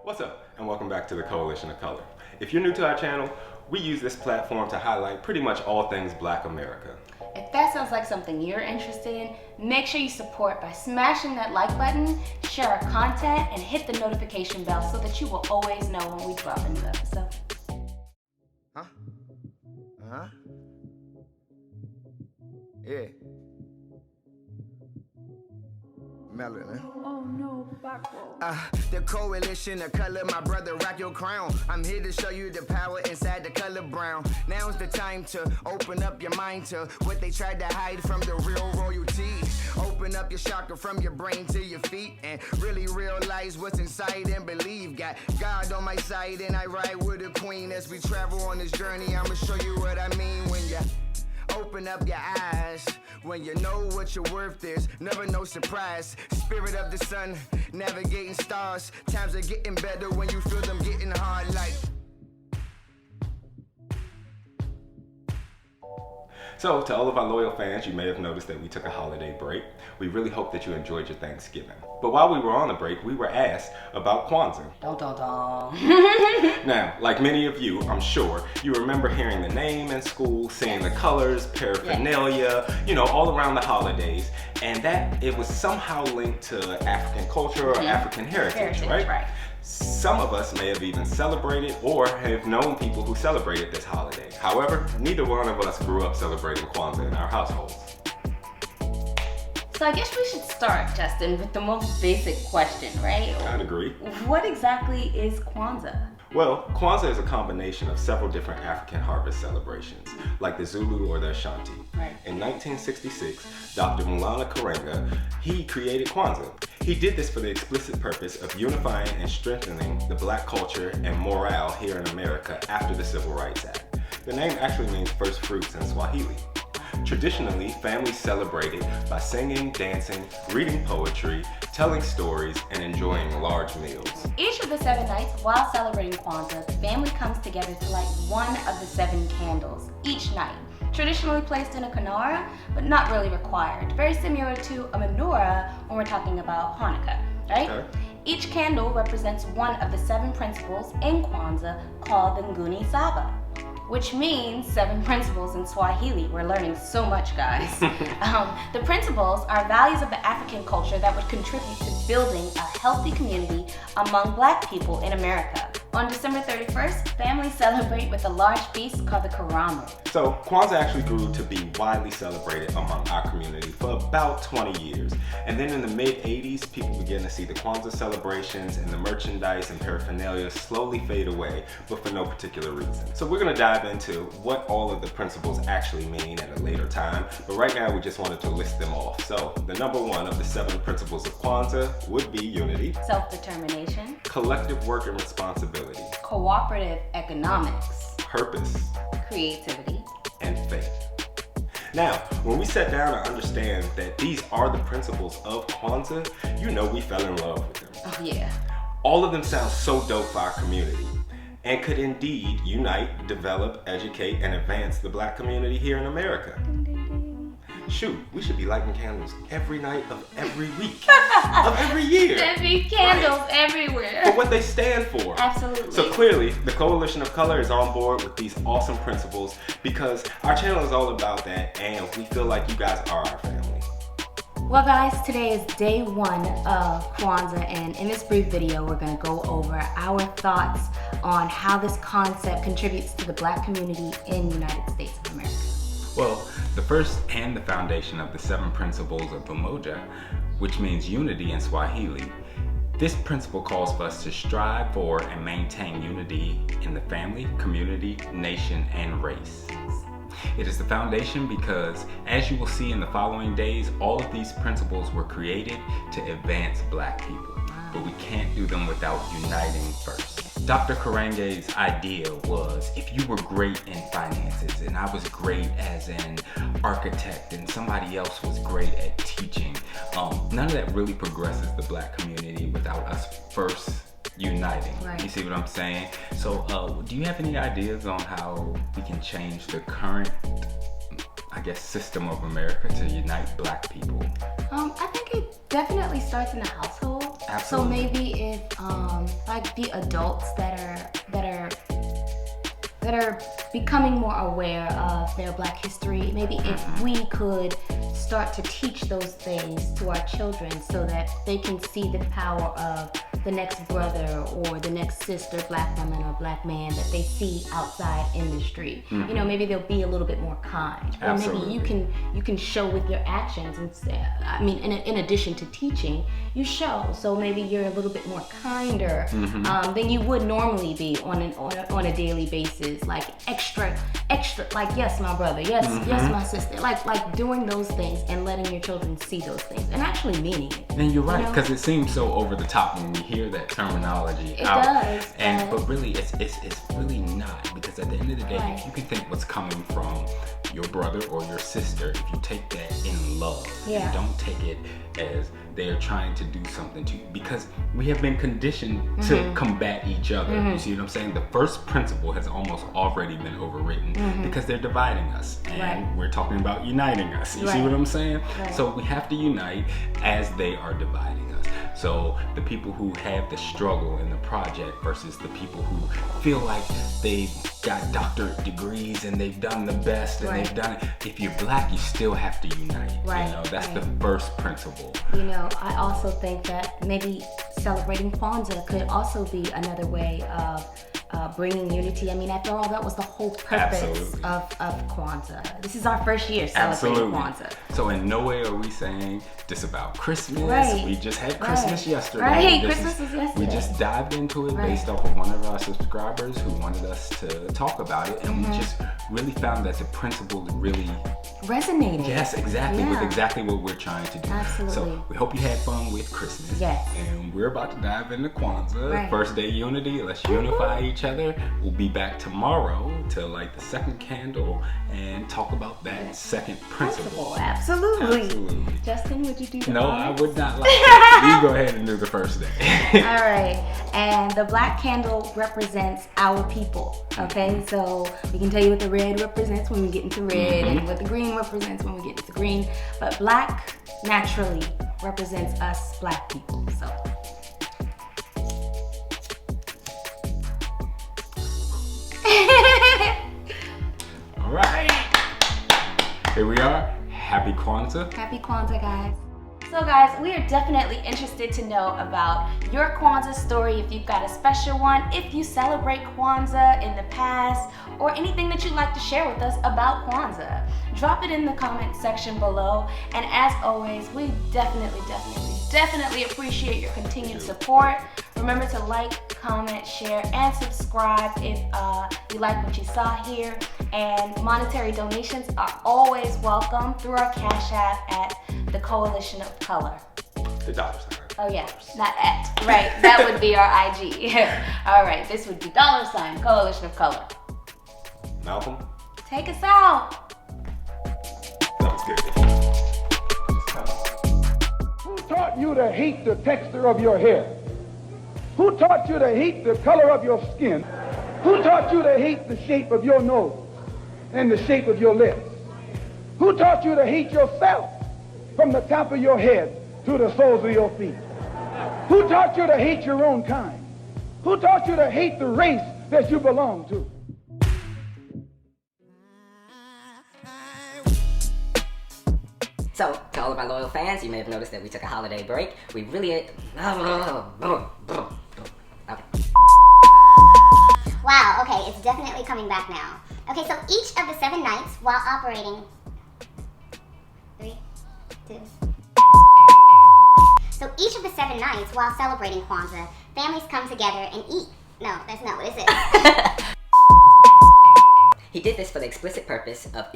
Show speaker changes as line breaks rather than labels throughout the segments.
What's up, and welcome back to the Coalition of Color. If you're new to our channel, we use this platform to highlight pretty much all things Black America.
If that sounds like something you're interested in, make sure you support by smashing that like button, share our content, and hit the notification bell so that you will always know when we drop a new episode.
Huh? Uh-huh. Yeah. Melon, huh?
Oh no, backward.
The coalition of color, my brother, rock your crown. I'm here to show you the power inside the color brown. Now's the time to open up your mind to what they tried to hide from the real royalty. Open up your chakra from your brain to your feet and really realize what's inside and believe. Got God on my side and I ride with a queen. As we travel on this journey, I'ma show you what I mean when you open up your eyes. When you know what your worth is, never no surprise. Spirit of the sun, navigating stars. Times are getting better when you feel them getting hard like.
So, to all of our loyal fans, you may have noticed that we took a holiday break. We really hope that you enjoyed your Thanksgiving. But while we were on the break, we were asked about Kwanzaa.
Dun, dun, dun.
Now, like many of you, I'm sure, you remember hearing the name in school, seeing the colors, paraphernalia, all around the holidays, and that it was somehow linked to African culture or African heritage, right? Some of us may have even celebrated or have known people who celebrated this holiday. However, neither one of us grew up celebrating Kwanzaa in our households.
So I guess we should start, Justin, with the most basic question, right?
I'd agree.
What exactly is Kwanzaa?
Well, Kwanzaa is a combination of several different African harvest celebrations, like the Zulu or the Ashanti.
Right.
In 1966, Dr. Mulana Karenga, he created Kwanzaa. He did this for the explicit purpose of unifying and strengthening the Black culture and morale here in America after the Civil Rights Act. The name actually means first fruits in Swahili. Traditionally, families celebrated by singing, dancing, reading poetry, telling stories, and enjoying large meals.
Each of the 7 nights while celebrating Kwanzaa, the family comes together to light one of the 7 candles each night. Traditionally placed in a kinara, but not really required. Very similar to a menorah when we're talking about Hanukkah, right? Okay. Each candle represents one of the 7 principles in Kwanzaa called the Nguni Saba, which means 7 principles in Swahili. We're learning so much, guys. The principles are values of the African culture that would contribute to building a healthy community among Black people in America. On December 31st, families celebrate with a large feast called the Karamu.
So Kwanzaa actually grew to be widely celebrated among our community for about 20 years. And then in the mid-80s, people began to see the Kwanzaa celebrations and the merchandise and paraphernalia slowly fade away, but for no particular reason. So we're gonna dive into what all of the principles actually mean at a later time, but right now we just wanted to list them off. So the number 1 of the 7 principles of Kwanzaa would be unity,
self-determination,
collective work and responsibility,
cooperative economics,
purpose,
creativity,
and faith. Now, when we sat down to understand that these are the principles of Kwanzaa, we fell in love with them.
Oh yeah.
All of them sound so dope for our community and could indeed unite, develop, educate, and advance the Black community here in America. Shoot, we should be lighting candles every night of every week of every year.
There'd be candles everywhere.
For what they stand for.
Absolutely.
So clearly, the Coalition of Color is on board with these awesome principles because our channel is all about that and we feel like you guys are our family.
Well guys, today is day 1 of Kwanzaa, and in this brief video we're going to go over our thoughts on how this concept contributes to the Black community in the United States of America.
Well, the first and the foundation of the 7 principles of Umoja, which means unity in Swahili, this principle calls for us to strive for and maintain unity in the family, community, nation, and race. It is the foundation because, as you will see in the following days, all of these principles were created to advance Black people. But we can't do them without uniting first. Dr. Karenge's idea was, if you were great in finances and I was great as an architect and somebody else was great at teaching, none of that really progresses the Black community without us first uniting.
Right.
You see what I'm saying? So do you have any ideas on how we can change the current, system of America to unite Black people?
I think it definitely starts in the household.
Absolutely.
So maybe if like the adults that are becoming more aware of their Black history, maybe if we could start to teach those things to our children so that they can see the power of the next brother or the next sister, Black woman or Black man that they see outside in the street. You know, maybe they'll be a little bit more kind. Or
Absolutely.
maybe you can show with your actions instead. I mean, in addition to teaching, you show. So maybe you're a little bit more kinder than you would normally be on a daily basis. Like extra, like yes, my brother, yes, my sister. Like doing those things and letting your children see those things and actually meaning it.
And you're right,
You know?
because it seems so over the top when we hear that terminology
It
out.
does,
But really, it's really not, because at the end of the day,
Right.
if you can think what's coming from your brother or your sister, if you take that in love,
Yeah.
and don't take it as they're trying to do something to you, because we have been conditioned to combat each other. You see what I'm saying? The first principle has almost already been overwritten because they're dividing us, and
Right.
we're talking about uniting us. You see
Right.
what I'm saying?
Right.
So we have to unite as they are dividing us. So the people who have the struggle in the project versus the people who feel like they've got doctorate degrees and they've done the best and
Right.
they've done it. If you're Black, you still have to unite.
Right,
You know, that's
right.
the first principle.
You know, I also think that maybe celebrating Kwanzaa could also be another way of bringing unity. I mean, after all, that was the whole purpose
Absolutely.
of Kwanzaa. This is our first year celebrating
Absolutely.
Kwanzaa.
So in no way are we saying this about Christmas.
Right.
We just had Christmas
Right.
yesterday.
Right.
This
Christmas was yesterday.
We just dived into it
Right.
based off of one of our subscribers who wanted us to talk about it, and we just really found that the principle really
Resonating.
Yes, exactly, with
Yeah.
exactly what we're trying to do.
Absolutely.
So we hope you had fun with Christmas.
Yes.
And we're about to dive into Kwanzaa.
Right.
First day unity. Let's unify each other. We'll be back tomorrow to light the second candle and talk about that second principle.
Absolutely.
Absolutely.
Justin, would you do the
No, I
honors?
would not like it. You go ahead and do the first day.
All right, and the black candle represents our people, okay? So we can tell you what the red represents when we get into red and what the green represents when we get into green, but black naturally represents us black people, so.
All right. Here we are. Happy Kwanzaa.
Happy Kwanzaa, guys. So guys, we are definitely interested to know about your Kwanzaa story, if you've got a special one, if you celebrate Kwanzaa in the past, or anything that you'd like to share with us about Kwanzaa. Drop it in the comment section below, and as always, we definitely appreciate your continued support. Remember to like, comment, share, and subscribe if you like what you saw here. And monetary donations are always welcome through our Cash App at the Coalition of Color.
The dollar sign.
Oh yeah, not at. Right, that would be our IG. All right, this would be $ Coalition of Color.
Malcolm,
Take us out.
that was good.
Who taught you to hate the texture of your hair? Who taught you to hate the color of your skin? Who taught you to hate the shape of your nose and the shape of your lips? Who taught you to hate yourself from the top of your head to the soles of your feet? Who taught you to hate your own kind? Who taught you to hate the race that you belong to?
So, to all of my loyal fans, you may have noticed that we took a holiday break. We really...
Wow, okay, it's definitely coming back now. Okay, so each of the 7 nights while operating... 3, 2... So each of the 7 nights while celebrating Kwanzaa, families come together and eat. No, that's not what it says.
He did this for the explicit purpose of...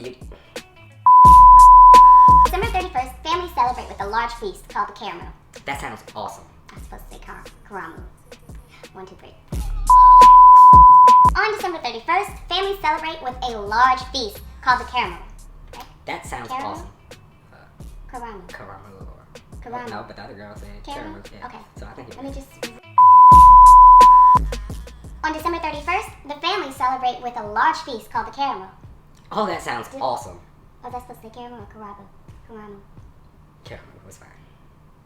December 31st, families celebrate with a large feast called the Caramel.
That sounds awesome.
I'm supposed to say Karamu. 1, 2, 3. On December 31st, families celebrate with a large feast called the Caramel. Okay?
That sounds
Caramel?
awesome.
Karamu.
Caramel or...
Karamu.
No, but the other girl said
Caramel?
caramel. Yeah.
Okay.
So I think
Let me just... On December 31st, the families celebrate with a large feast called the Caramel.
Oh, that sounds awesome.
Oh, that's supposed to say Caramel or Karamu? Karamu.
Caramel was fine.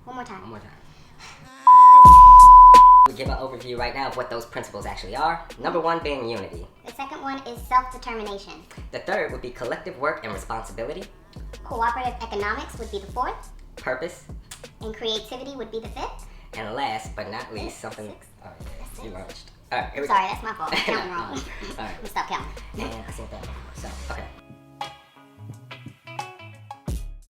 One more time.
One more time. We give an overview right now of what those principles actually are. Number 1 being unity.
The second one is self-determination.
The third would be collective work and responsibility.
Cooperative economics would be the fourth.
Purpose.
And creativity would be the fifth.
And last but not least, something...
Six.
Oh, yeah, you launched. All right, here we
Sorry,
go.
that's my fault. I'm counting wrong.